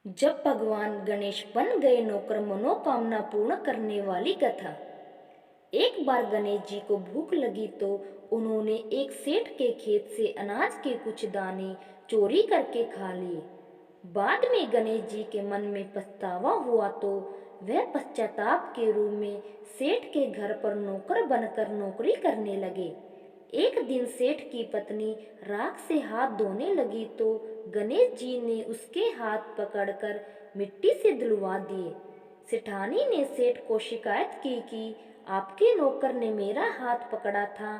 जब भगवान गणेश बन गए नौकर मनोकामना पूर्ण करने वाली कथा। एक बार गणेश जी को भूख लगी तो उन्होंने एक सेठ के खेत से अनाज के कुछ दाने चोरी करके खा लिए। बाद में गणेश जी के मन में पछतावा हुआ तो वह पश्चाताप के रूप में सेठ के घर पर नौकर बनकर नौकरी करने लगे। एक दिन सेठ की पत्नी राख से हाथ धोने लगी तो गणेश जी ने उसके हाथ पकड़कर मिट्टी से धुलवा दिए। सेठानी ने सेठ को शिकायत की कि आपके नौकर ने मेरा हाथ पकड़ा था।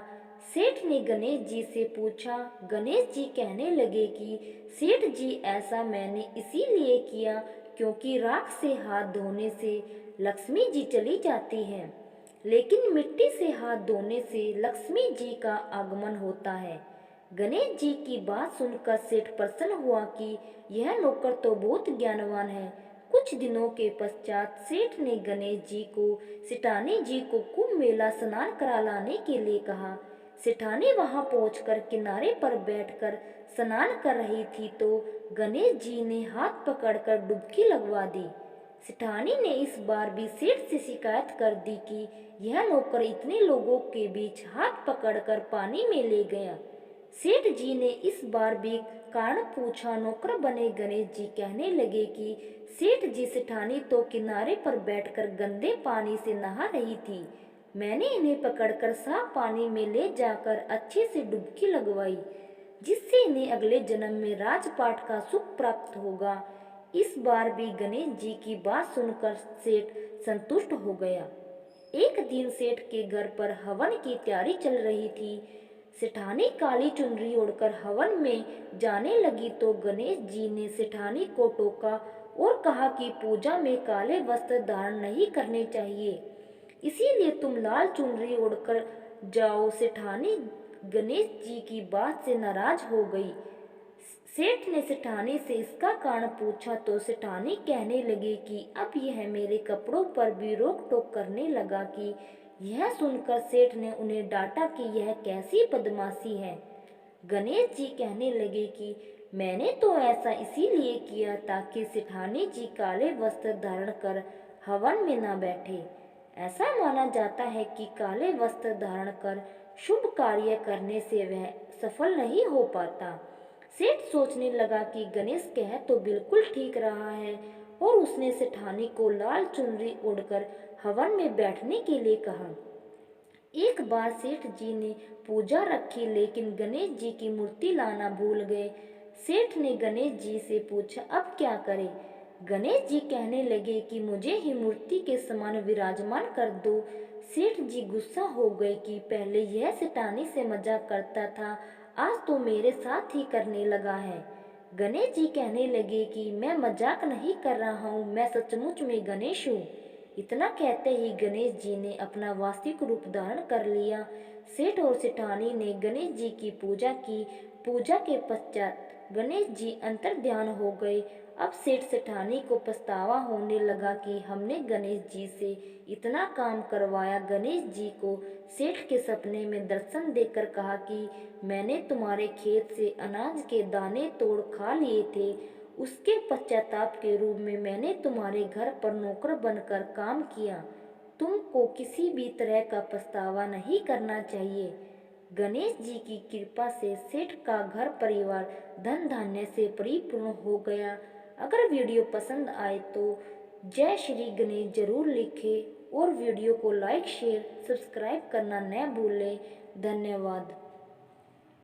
सेठ ने गणेश जी से पूछा। गणेश जी कहने लगे कि सेठ जी, ऐसा मैंने इसीलिए किया क्योंकि राख से हाथ धोने से लक्ष्मी जी चली जाती हैं, लेकिन मिट्टी से हाथ धोने से लक्ष्मी जी का आगमन होता है। गणेश जी की बात सुनकर सेठ प्रसन्न हुआ कि यह नौकर तो बहुत ज्ञानवान है। कुछ दिनों के पश्चात सेठ ने गणेश जी को सेठानी जी को कुंभ मेला स्नान करा लाने के लिए कहा। सेठानी वहां पहुंचकर किनारे पर बैठकर स्नान कर रही थी तो गणेश जी ने हाथ पकड़कर डुबकी लगवा दी। सेठानी ने इस बार भी सेठ से शिकायत कर दी कि यह नौकर इतने लोगों के बीच हाथ पकड़कर पानी में ले गया। सेठ जी ने इस बार भी कारण पूछा। नौकर बने गणेश जी कहने लगे कि सेठ जी, सेठानी तो किनारे पर बैठकर गंदे पानी से नहा रही थी। मैंने इन्हें पकड़कर साफ पानी में ले जाकर अच्छे से डुबकी लगवाई, जिससे इन्हें अगले जन्म में राजपाट का सुख प्राप्त होगा। इस बार भी गणेश जी की बात सुनकर सेठ संतुष्ट हो गया। एक दिन सेठ के घर पर हवन की तैयारी चल रही थी। सेठानी काली चुनरी ओढ़कर हवन में जाने लगी तो गणेश जी ने सेठानी को टोका और कहा कि पूजा में काले वस्त्र धारण नहीं करने चाहिए, इसीलिए तुम लाल चुनरी ओढ़कर जाओ। सेठानी गणेश जी की बात से नाराज हो गई। सेठ ने सेठानी से इसका कारण पूछा तो सेठानी कहने लगी कि अब यह मेरे कपड़ों पर भी रोक टोक करने लगा। कि यह सुनकर सेठ ने उन्हें डांटा कि यह कैसी बदमाशी है। गणेश जी कहने लगे कि मैंने तो ऐसा इसीलिए किया ताकि सेठानी जी काले वस्त्र धारण कर हवन में न बैठे। ऐसा माना जाता है कि काले वस्त्र धारण कर शुभ कार्य करने से वह सफल नहीं हो पाता। सेठ सोचने लगा कि गणेश कह तो बिल्कुल ठीक रहा है और उसने सेठानी को लाल चुनरी ओढ़कर हवन में बैठने के लिए कहा। एक बार सेठ जी ने पूजा रखी लेकिन गणेश जी की मूर्ति लाना भूल गए। सेठ ने गणेश जी से पूछा, अब क्या करें? गणेश जी कहने लगे कि मुझे ही मूर्ति के समान विराजमान कर दो। सेठ जी गुस्सा हो गए कि पहले यह सेठानी से मजाक करता था, आज तो मेरे साथ ही करने लगा है। गणेश जी कहने लगे कि मैं मजाक नहीं कर रहा हूँ, मैं सचमुच में गणेश हूँ। इतना कहते ही गणेश जी ने अपना वास्तविक रूप धारण कर लिया। सेठ और सेठानी ने गणेश जी की पूजा की। पूजा के पश्चात गणेश जी अंतर ध्यान हो गए। अब सेठ सेठानी को पछतावा होने लगा कि हमने गणेश जी से इतना काम करवाया। गणेश जी को सेठ के सपने में दर्शन देकर कहा कि मैंने तुम्हारे खेत से अनाज के दाने तोड़ खा लिए थे, उसके पश्चाताप के रूप में मैंने तुम्हारे घर पर नौकर बनकर काम किया। तुमको किसी भी तरह का पछतावा नहीं करना चाहिए। गणेश जी की कृपा से सेठ का घर परिवार धन धान्य से परिपूर्ण हो गया। अगर वीडियो पसंद आए तो जय श्री गणेश जरूर लिखें और वीडियो को लाइक शेयर सब्सक्राइब करना न भूलें। धन्यवाद।